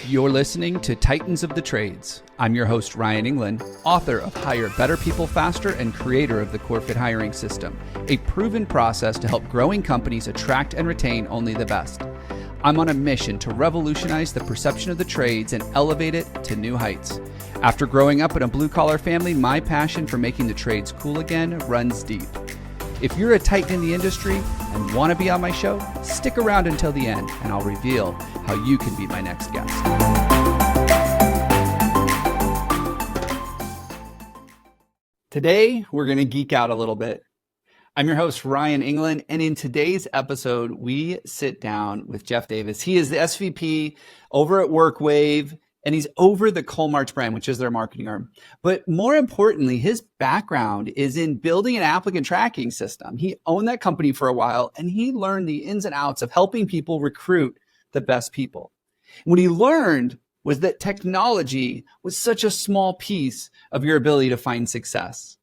You're listening to Titans of the Trades. I'm your host, Ryan England, author of Hire Better People Faster and creator of the CoreFit hiring system, a proven process to help growing companies attract and retain only the best. I'm on a mission to revolutionize the perception of the trades and elevate it to new heights. After growing up in a blue-collar family, my passion for making the trades cool again runs deep. If you're a titan in the industry and want to be on my show, stick around until the end and I'll reveal how you can be my next guest. Today, we're going to geek out a little bit. I'm your host, Ryan England, and in today's episode, we sit down with Jeff Davis. He is the SVP over at WorkWave, and he's over the Coalmarch brand, which is their marketing arm. But more importantly, his background is in building an applicant tracking system. He owned that company for a while, and he learned the ins and outs of helping people recruit the best people. What he learned was that technology was such a small piece of your ability to find success.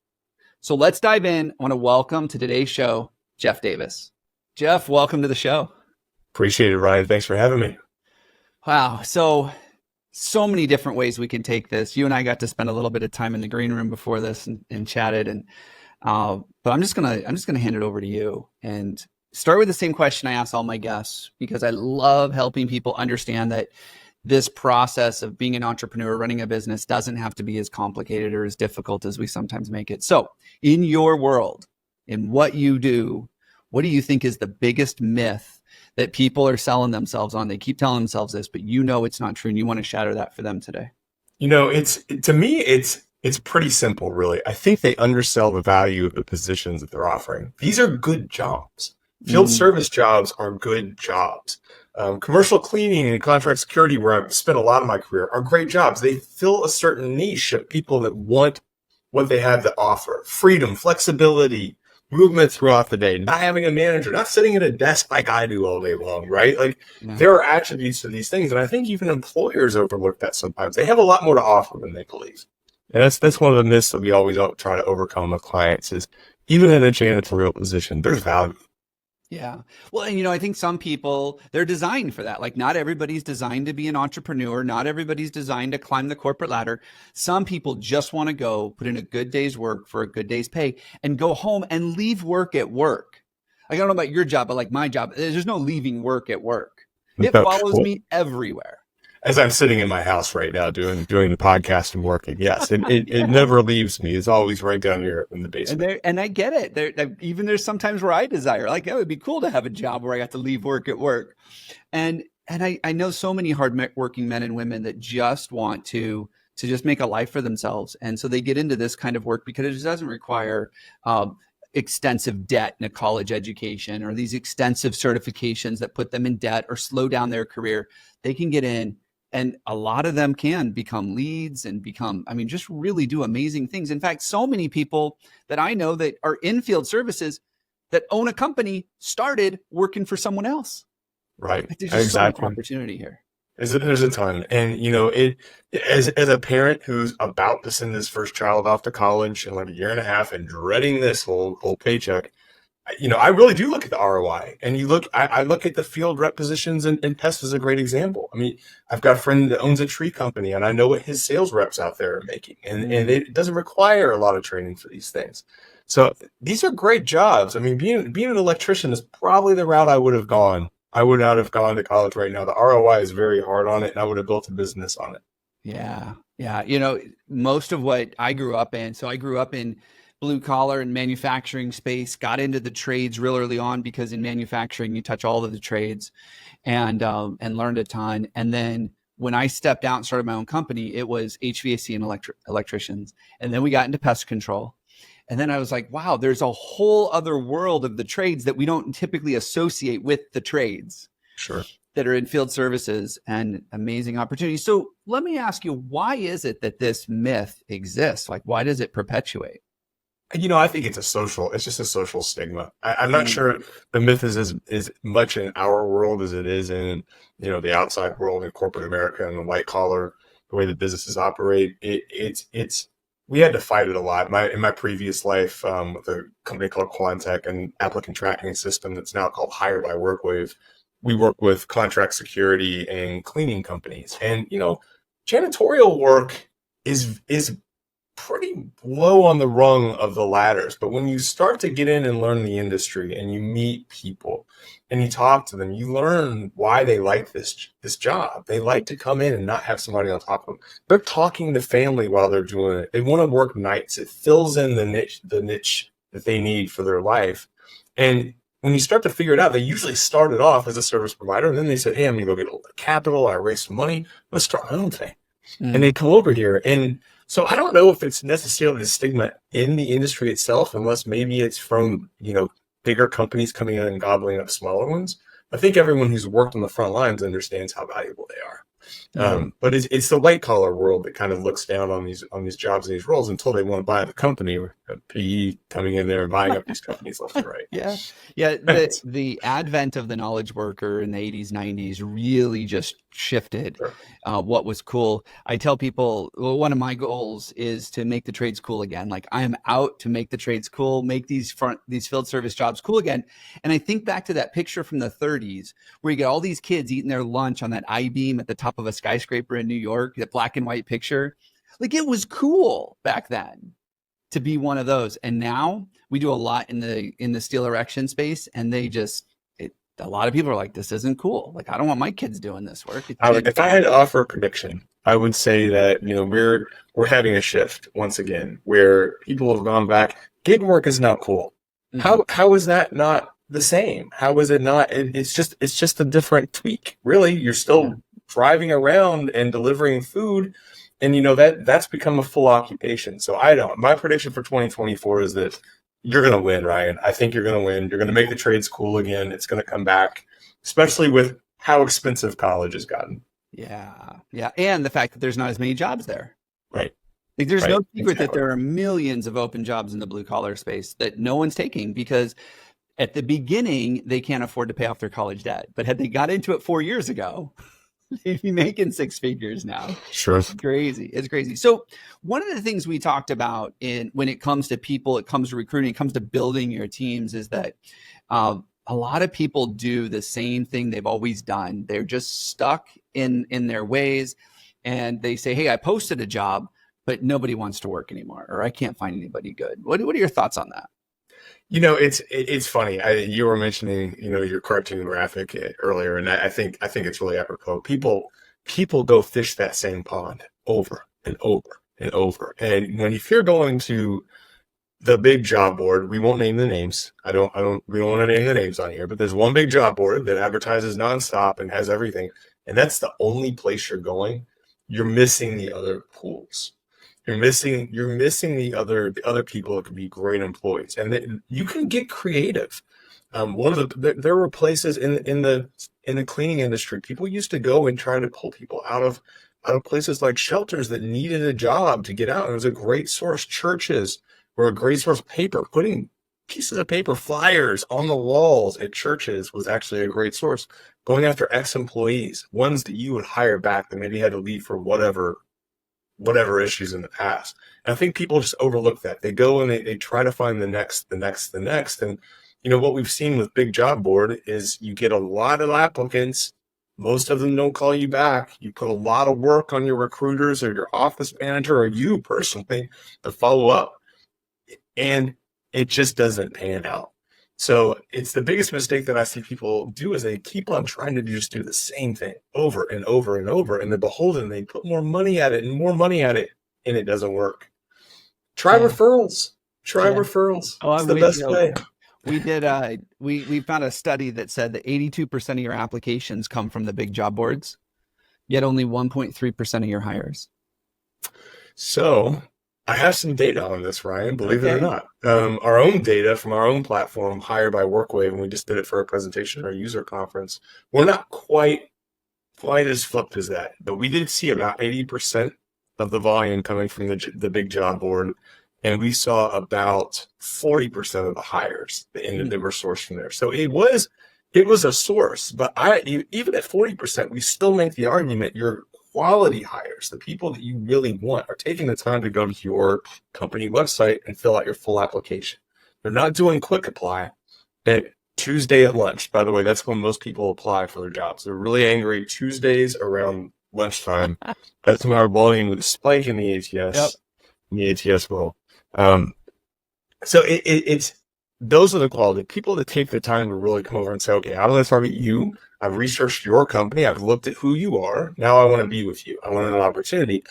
So let's dive in. I want to welcome to today's show, Jeff Davis. Jeff, welcome to the show. Appreciate it, Ryan. Thanks for having me. Wow. So many different ways we can take this. You and I got to spend a little bit of time in the green room before this and chatted. But I'm just gonna hand it over to you and start with the same question I ask all my guests, because I love helping people understand that this process of being an entrepreneur, running a business, doesn't have to be as complicated or as difficult as we sometimes make it. So in your world, in what you do, what do you think is the biggest myth that people are selling themselves on? They keep telling themselves this, but you know it's not true, and you want to shatter that for them today. You know, to me, it's pretty simple, really. I think they undersell the value of the positions that they're offering. These are good jobs. Field service jobs are good jobs. Commercial cleaning and contract security, where I've spent a lot of my career, are great jobs. They fill a certain niche of people that want what they have to offer: freedom, flexibility, movement throughout the day, not having a manager, not sitting at a desk like I do all day long, right? There are attributes to these things, and I think even employers overlook that sometimes. They have a lot more to offer than they believe. And that's one of the myths that we always try to overcome with clients is, even in a janitorial position, there's value. Yeah. Well, and I think some people, they're designed for that. Like, not everybody's designed to be an entrepreneur. Not everybody's designed to climb the corporate ladder. Some people just want to go put in a good day's work for a good day's pay and go home and leave work at work. I don't know about your job, but like my job, there's no leaving work at work. It follows me everywhere. As I'm sitting in my house right now doing the podcast and working, yes, it never leaves me. It's always right down here in the basement. And I get it. Even there's sometimes where I desire, like, it would be cool to have a job where I got to leave work at work. And I know so many hard-working men and women that just want to just make a life for themselves. And so they get into this kind of work because it just doesn't require extensive debt in a college education or these extensive certifications that put them in debt or slow down their career. They can get in. And a lot of them can become leads and just really do amazing things. In fact, so many people that I know that are in field services that own a company started working for someone else. Right. Like, there's just exactly. so much opportunity here. There's a ton. And, as a parent who's about to send his first child off to college in like a year and a half and dreading this whole paycheck, I really do look at the ROI, and I look at the field rep positions, and Pest is a great example. I mean, I've got a friend that owns a tree company, and I know what his sales reps out there are making, and it doesn't require a lot of training for these things. So these are great jobs. I mean, being an electrician is probably the route I would have gone. I would not have gone to college right now. The ROI is very hard on it, and I would have built a business on it. Yeah. Most of what I grew up in, so I grew up in blue collar and manufacturing space, got into the trades real early on because in manufacturing, you touch all of the trades and learned a ton. And then when I stepped out and started my own company, it was HVAC and electricians. And then we got into pest control. And then I was like, wow, there's a whole other world of the trades that we don't typically associate with the trades. Sure. That are in field services, and amazing opportunities. So let me ask you, why is it that this myth exists? Like, why does it perpetuate? I think it's just a social stigma. I'm not sure the myth is as much in our world as it is in, the outside world in corporate America and the white collar, the way that businesses operate. We had to fight it a lot. In my previous life, with a company called Quantech, an applicant tracking system that's now called Hire by WorkWave, we work with contract security and cleaning companies. And, janitorial work is pretty low on the rung of the ladders. But when you start to get in and learn the industry and you meet people and you talk to them, you learn why they like this job. They like to come in and not have somebody on top of them. They're talking to family while they're doing it. They want to work nights. It fills in the niche that they need for their life. And when you start to figure it out, they usually started off as a service provider, and then they said, hey, I'm going to go get a little capital. I raise some money. Let's start my own thing. And they come over here. And so I don't know if it's necessarily the stigma in the industry itself, unless maybe it's from, bigger companies coming in and gobbling up smaller ones. I think everyone who's worked on the front lines understands how valuable they are. But it's the white collar world that kind of looks down on these jobs and these roles until they want to buy the company, or a PE coming in there and buying up these companies left and right. Yeah. The advent of the knowledge worker in the 80s, 90s really just shifted what was cool. I tell people, well, one of my goals is to make the trades cool again. Like, I am out to make the trades cool, make these field service jobs cool again. And I think back to that picture from the 30s where you get all these kids eating their lunch on that I-beam at the top of a skyscraper in New York, that black and white picture. Like, it was cool back then to be one of those. And now we do a lot in the steel erection space, and a lot of people are like, this isn't cool. Like, I don't want my kids doing this work. If I had to offer a prediction, I would say that, we're having a shift once again where people have gone back. Gig work is not cool. Mm-hmm. How is that not the same? How is it not? It's just a different tweak. Really, you're still driving around and delivering food. And that's become a full occupation. So my prediction for 2024 is that you're going to win, Ryan. I think you're going to win. You're going to make the trades cool again. It's going to come back, especially with how expensive college has gotten. Yeah. Yeah. And the fact that there's not as many jobs there. Right. Like, there's no secret that there are millions of open jobs in the blue collar space that no one's taking, because at the beginning, they can't afford to pay off their college debt. But had they got into it 4 years ago, they'd be making six figures now. Sure. It's crazy. It's crazy. So one of the things we talked about when it comes to people, it comes to recruiting, it comes to building your teams, is that a lot of people do the same thing they've always done. They're just stuck in their ways, and they say, hey, I posted a job, but nobody wants to work anymore, or I can't find anybody good. What are your thoughts on that? It's funny. You were mentioning, your cartoon graphic earlier, and I think it's really apropos. People go fish that same pond over and over and over. And if you're going to the big job board, we won't name the names. We don't want to name the names on here, but there's one big job board that advertises nonstop and has everything, and that's the only place you're going. You're missing the other pools. You're missing the other people that could be great employees, and you can get creative. There were places in the cleaning industry, people used to go and try to pull people out of places like shelters that needed a job to get out. It was a great source. Churches were a great source. Paper, putting pieces of paper, flyers on the walls at churches was actually a great source. Going after ex-employees, ones that you would hire back that maybe had to leave for whatever issues in the past. And I think people just overlook that. They go and they try to find the next. And what we've seen with Big Job Board is you get a lot of applicants. Most of them don't call you back. You put a lot of work on your recruiters or your office manager or you personally to follow up. And it just doesn't pan out. So it's the biggest mistake that I see people do, is they keep on trying to just do the same thing over and over and over. And then beholden, they put more money at it and more money at it, and it doesn't work. Try referrals. Referrals. It's the best way. We did. We found a study that said that 82% of your applications come from the big job boards, yet only 1.3% of your hires. So I have some data on this, Ryan, believe it or not. Our own data from our own platform, hired by Workwave, and we just did it for a presentation at our user conference. We're not quite as flipped as that, but we did see about 80% of the volume coming from the big job board, and we saw about 40% of the hires that were sourced from there. So it was a source, but even at 40%, we still make the argument your quality hires, the people that you really want, are taking the time to go to your company website and fill out your full application. They're not doing quick apply. And Tuesday at lunch. By the way, that's when most people apply for their jobs. They're really angry Tuesdays around lunchtime. That's when our volume would spike in the Yep. ATS world. Um, so it's those are the quality people that take the time to really come over and say, okay, I'm going to target you. I've researched your company. I've looked at who you are. Now I want to be with you. I want an opportunity.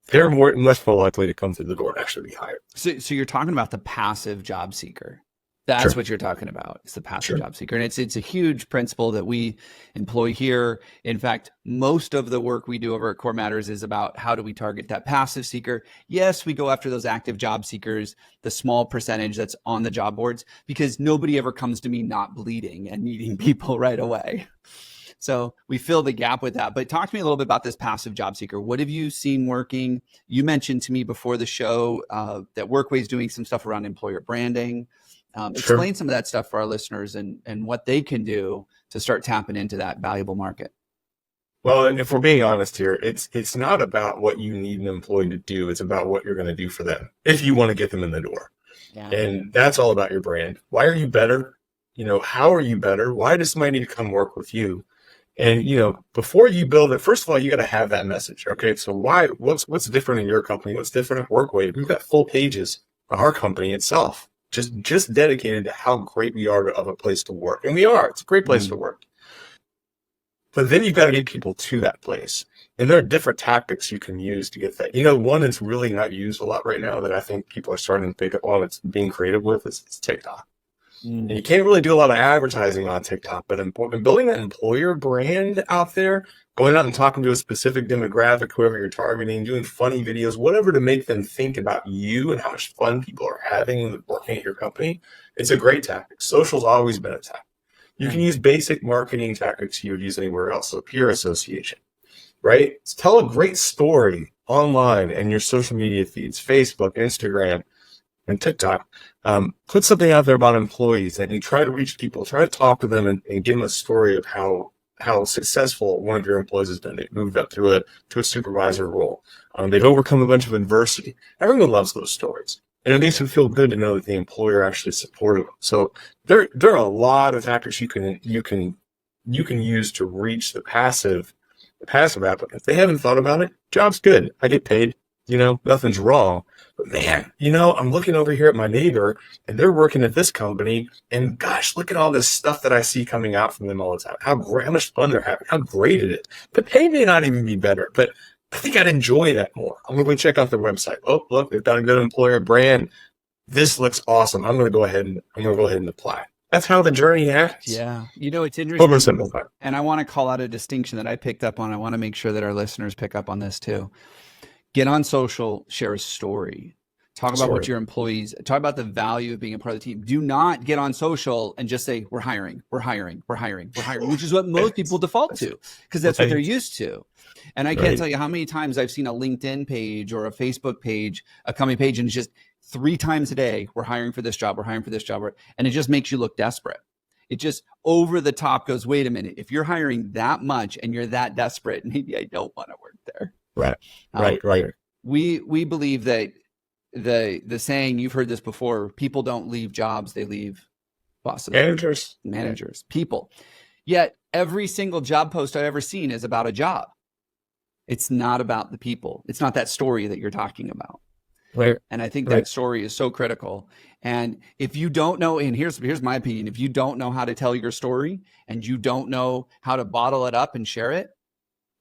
They're much more likely to come through the door and actually be hired. So you're talking about the passive job seeker. That's Sure. what you're talking about. It's the passive Sure. job seeker. And it's a huge principle that we employ here. In fact, most of the work we do over at Core Matters is about how do we target that passive seeker. Yes, we go after those active job seekers, the small percentage that's on the job boards, because nobody ever comes to me not bleeding and needing people right away. So we fill the gap with that. But talk to me a little bit about this passive job seeker. What have you seen working? You mentioned to me before the show that Workway is doing some stuff around employer branding. Sure. Explain some of that stuff for our listeners and what they can do to start tapping into that valuable market. Well, and if we're being honest here, it's not about what you need an employee to do. It's about what you're going to do for them if you want to get them in the door. Yeah. And that's all about your brand. Why are you better? How are you better? Why does somebody need to come work with you? And, before you build it, first of all, you got to have that message. Okay. So what's different in your company? What's different at Workway? We've got full pages of our company itself, just dedicated to how great we are of a place to work. And we are, it's a great place to work. But then you've got to get people to that place. And there are different tactics you can use to get that. One that's really not used a lot right now that I think people are starting to pick up on, it's being creative with, is TikTok. And you can't really do a lot of advertising on TikTok, but building that employer brand out there, going out and talking to a specific demographic, whoever you're targeting, doing funny videos, whatever to make them think about you and how much fun people are having working at your company, it's a great tactic. Social's always been a tactic. You can use basic marketing tactics you would use anywhere else, so peer association, right? Tell a great story online and your social media feeds, Facebook, Instagram, and TikTok. Put something out there about employees and you try to reach people, try to talk to them and give them a story of how successful one of your employees has been. They've moved up to a supervisor role. They've overcome a bunch of adversity. Everyone loves those stories. And it makes them feel good to know that the employer actually supported them. So there are a lot of factors you can use to reach the passive applicants. They haven't thought about it. Job's good. I get paid. Nothing's wrong. But man, I'm looking over here at my neighbor and they're working at this company and gosh, look at all this stuff that I see coming out from them all the time. How much fun they're having, how great it is. But pay may not even be better, but I think I'd enjoy that more. I'm going to go check out their website. Oh, look, they've got a good employer brand. This looks awesome. I'm going to go ahead and apply. That's how the journey happens. Yeah. It's interesting. Oversimplified. And I want to call out a distinction that I picked up on. I want to make sure that our listeners pick up on this too. Get on social, share a story. Talk about what your employees, talk about the value of being a part of the team. Do not get on social and just say, we're hiring, which is what most people default to because that's what they're used to. And I can't tell you how many times I've seen a LinkedIn page or a Facebook page, a company page, and it's just 3 times a day, we're hiring for this job, and it just makes you look desperate. It just over the top goes, wait a minute, if you're hiring that much and you're that desperate, maybe I don't want to work there. Right. We believe that the saying, you've heard this before, people don't leave jobs, they leave bosses. Managers, people. Yet every single job post I've ever seen is about a job. It's not about the people. It's not that story that you're talking about. Right. And I think that story is so critical. And if you don't know, and here's my opinion, if you don't know how to tell your story and you don't know how to bottle it up and share it,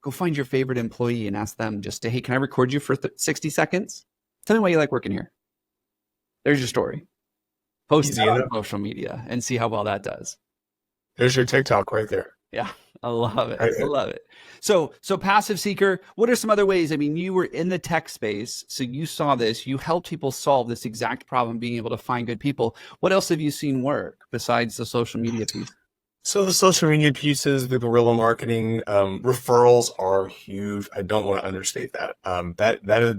go find your favorite employee and ask them just to, hey, can I record you for 60 seconds? Tell me why you like working here. There's your story. Post it on social media and see how well that does. There's your TikTok right there. Yeah, I love it. I love it. So passive seeker, what are some other ways? I mean, you were in the tech space, so you saw this. You helped people solve this exact problem, being able to find good people. What else have you seen work besides the social media piece? So the social media pieces, the guerrilla marketing, referrals are huge. I don't want to understate that.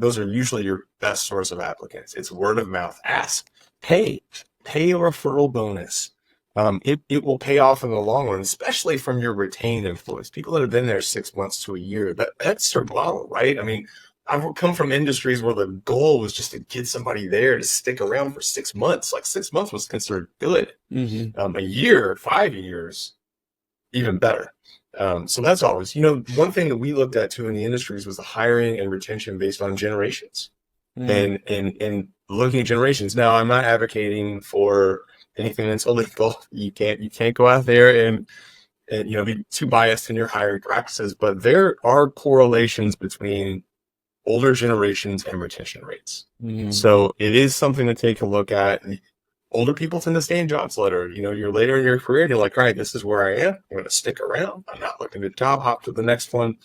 Those are usually your best source of applicants. It's word of mouth. Ask, pay a referral bonus. It will pay off in the long run, especially from your retained employees, people that have been there 6 months to a year. That's survival, right? I mean, I've come from industries where the goal was just to get somebody there to stick around for 6 months. Like 6 months was considered good. Mm-hmm. A year, 5 years, even better. So that's always, one thing that we looked at too in the industries was the hiring and retention based on generations and looking at generations. Now, I'm not advocating for anything that's illegal. You can't go out there and be too biased in your hiring practices, but there are correlations between older generations and retention rates. Mm-hmm. So it is something to take a look at. Older people tend to stay in jobs later. You're later in your career and you're like, all right, this is where I am. I'm going to stick around. I'm not looking to job hop to the next one.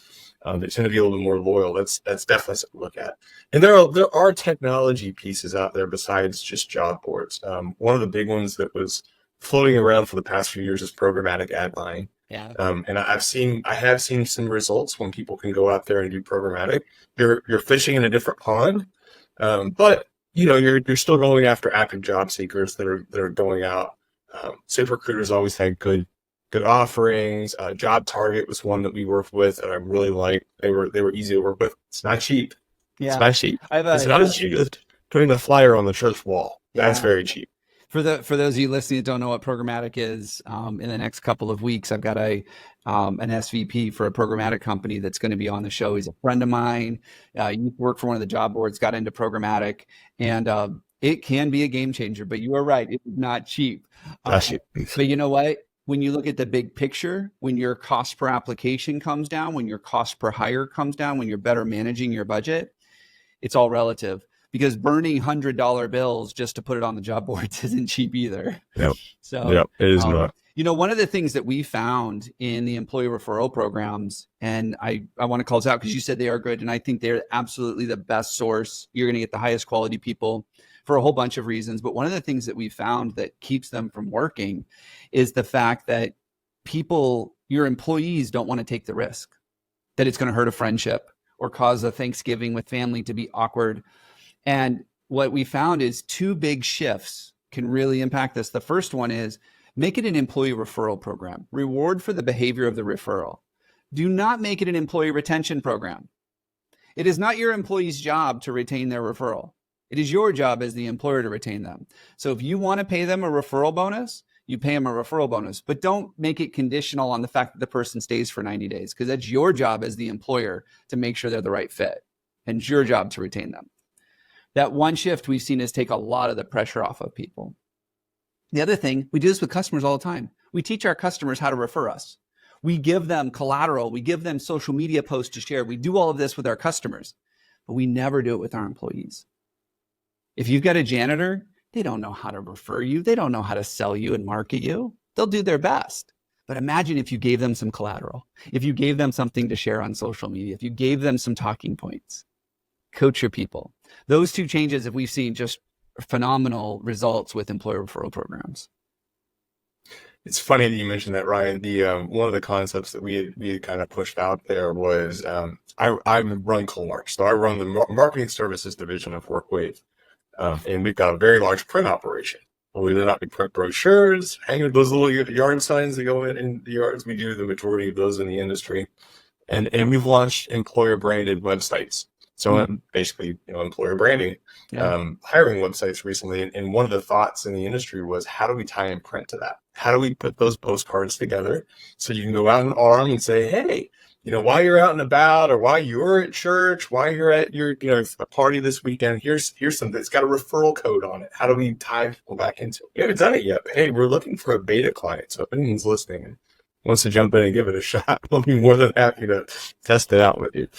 They tend to be a little bit more loyal. That's definitely something to look at. And there are technology pieces out there besides just job boards. One of the big ones that was floating around for the past few years is programmatic ad buying. Yeah. And I have seen some results when people can go out there and do programmatic. You're fishing in a different pond, but you're still going after active job seekers that are going out. ZipRecruiter's always had good offerings. Job Target was one that we worked with, and I really liked. They were easy to work with. It's not cheap. Yeah. It's not cheap. It's not as cheap as putting the flyer on the church wall. That's very cheap. For those of you listening that don't know what programmatic is, in the next couple of weeks, I've got an SVP for a programmatic company that's going to be on the show. He's a friend of mine. He worked for one of the job boards, got into programmatic, and it can be a game changer. But you are right; it's not cheap. But you know what? When you look at the big picture, when your cost per application comes down, when your cost per hire comes down, when you're better managing your budget, it's all relative. Because burning $100 bills just to put it on the job boards isn't cheap either. Yep. So yep, it is not. One of the things that we found in the employee referral programs, and I want to call this out because you said they are good, and I think they're absolutely the best source. You're going to get the highest quality people for a whole bunch of reasons. But one of the things that we found that keeps them from working is the fact that your employees don't want to take the risk that it's going to hurt a friendship or cause a Thanksgiving with family to be awkward. And what we found is two big shifts can really impact this. The first one is make it an employee referral program. Reward for the behavior of the referral. Do not make it an employee retention program. It is not your employee's job to retain their referral. It is your job as the employer to retain them. So if you want to pay them a referral bonus, you pay them a referral bonus, but don't make it conditional on the fact that the person stays for 90 days, because that's your job as the employer to make sure they're the right fit, and it's your job to retain them. That one shift we've seen is take a lot of the pressure off of people. The other thing, we do this with customers all the time. We teach our customers how to refer us. We give them collateral. We give them social media posts to share. We do all of this with our customers, but we never do it with our employees. If you've got a janitor, they don't know how to refer you. They don't know how to sell you and market you. They'll do their best. But imagine if you gave them some collateral, if you gave them something to share on social media, if you gave them some talking points. Coach your people. Those two changes have we've seen just phenomenal results with employer referral programs. It's funny that you mentioned that, Ryan. The one of the concepts that we had kind of pushed out there was I run Colmarch, so I run the marketing services division of WorkWave, and we've got a very large print operation. Believe it or not, we print brochures, hang those little yard signs that go in the yards. We do the majority of those in the industry, and we've launched employer branded websites. So basically, employer branding, hiring websites recently. And one of the thoughts in the industry was, how do we tie in print to that? How do we put those postcards together so you can go out and arm and say, hey, while you're out and about, or while you're at church, while you're at your, a party this weekend, here's something that's got a referral code on it. How do we tie people back into it? We haven't done it yet, but hey, we're looking for a beta client. So if anyone's listening and wants to jump in and give it a shot, we'll be more than happy to test it out with you.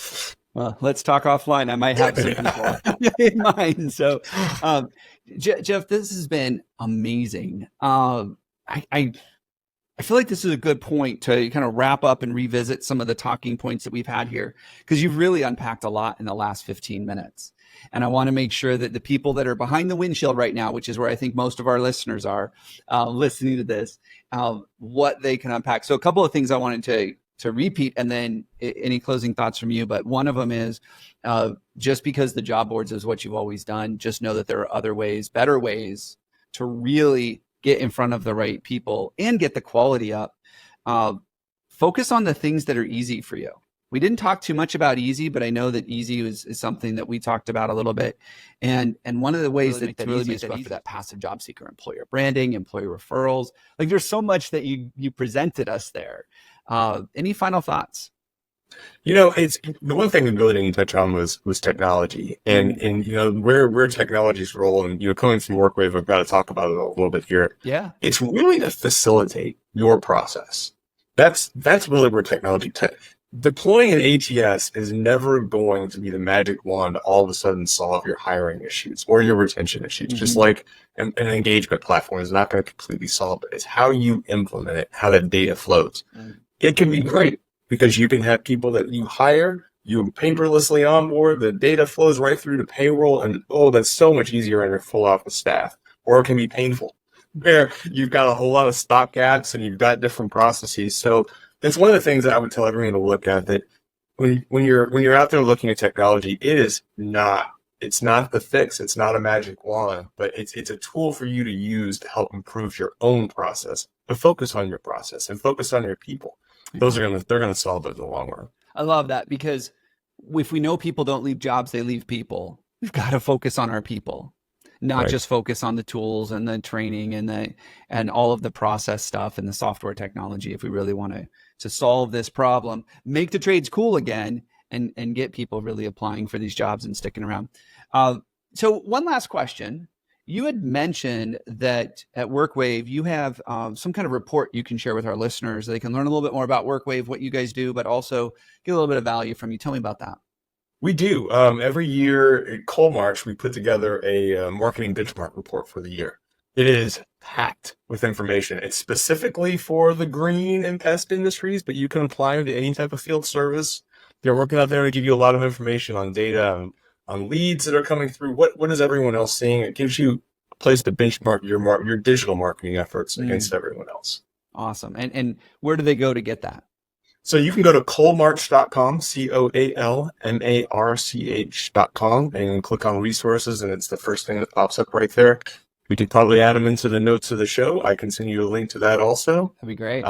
Well, let's talk offline. I might have some people in mind. So, Jeff, this has been amazing. I feel like this is a good point to kind of wrap up and revisit some of the talking points that we've had here, because you've really unpacked a lot in the last 15 minutes. And I want to make sure that the people that are behind the windshield right now, which is where I think most of our listeners are listening to this, what they can unpack. So a couple of things I wanted to repeat, and then any closing thoughts from you. But one of them is just because the job boards is what you've always done, just know that there are other ways, better ways to really get in front of the right people and get the quality up. Focus on the things that are easy for you. We didn't talk too much about easy, but I know that easy is something that we talked about a little bit. And one of the ways that really makes that easy for that passive job seeker, employer branding, employee referrals. Like there's so much that you presented us there. Any final thoughts? It's the one thing we really didn't touch on was technology and where technology's role, and coming from WorkWave, I've got to talk about it a little bit here. Yeah, it's really to facilitate your process. That's really where deploying an ATS is never going to be the magic wand to all of a sudden solve your hiring issues or your retention issues. Just like an engagement platform is not going to completely solve it. It's how you implement it, how that data flows. It can be great because you can have people that you hire, you paperlessly onboard, the data flows right through to payroll, and that's so much easier on your full office staff. Or it can be painful, where you've got a whole lot of stopgaps and you've got different processes. So that's one of the things that I would tell everyone to look at, that when you're out there looking at technology, it's not the fix, it's not a magic wand, but it's a tool for you to use to help improve your own process. But focus on your process and focus on your people. They're gonna solve it in the long run. I love that, because if we know people don't leave jobs, they leave people. We've got to focus on our people, not just focus on the tools and the training and all of the process stuff and the software technology. If we really want to solve this problem, make the trades cool again, and get people really applying for these jobs and sticking around. So one last question. You had mentioned that at WorkWave, you have some kind of report you can share with our listeners. They can learn a little bit more about WorkWave, what you guys do, but also get a little bit of value from you. Tell me about that. We do. Every year at Coal March, we put together a marketing benchmark report for the year. It is packed with information. It's specifically for the green and pest industries, but you can apply it to any type of field service. They're working out there to give you a lot of information on data, on leads that are coming through. What is everyone else seeing? It gives you a place to benchmark your digital marketing efforts against everyone else. Awesome. And where do they go to get that? So you can go to coalmarch.com, COALMARCH.com, and click on resources, and it's the first thing that pops up right there. We could probably add them into the notes of the show. I can send you a link to that also. That'd be great.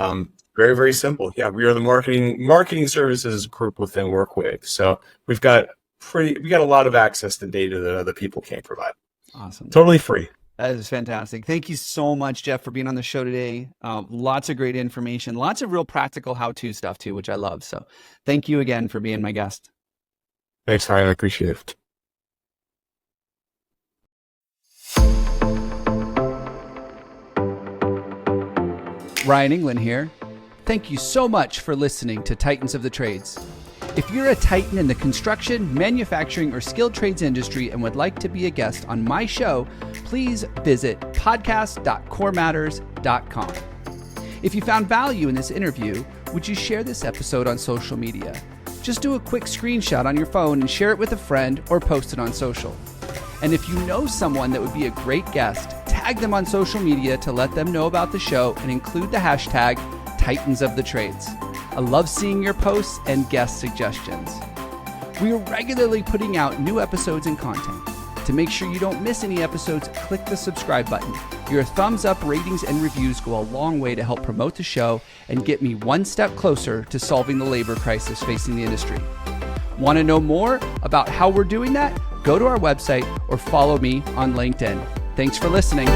Very, very simple. Yeah, we are the marketing services group within WorkWave. So we've got a lot of access to data that other people can't provide. Awesome. Totally free. That is fantastic. Thank you so much, Jeff, for being on the show today. Lots of great information, lots of real practical how-to stuff too, which I love. So thank you again for being my guest. Thanks, Ryan. I appreciate it. Ryan England here. Thank you so much for listening to Titans of the Trades. If you're a titan in the construction, manufacturing, or skilled trades industry and would like to be a guest on my show, please visit podcast.corematters.com. If you found value in this interview, would you share this episode on social media? Just do a quick screenshot on your phone and share it with a friend or post it on social. And if you know someone that would be a great guest, tag them on social media to let them know about the show and include the hashtag Titans of the Trades. I love seeing your posts and guest suggestions. We are regularly putting out new episodes and content. To make sure you don't miss any episodes, click the subscribe button. Your thumbs up, ratings, and reviews go a long way to help promote the show and get me one step closer to solving the labor crisis facing the industry. Want to know more about how we're doing that? Go to our website or follow me on LinkedIn. Thanks for listening.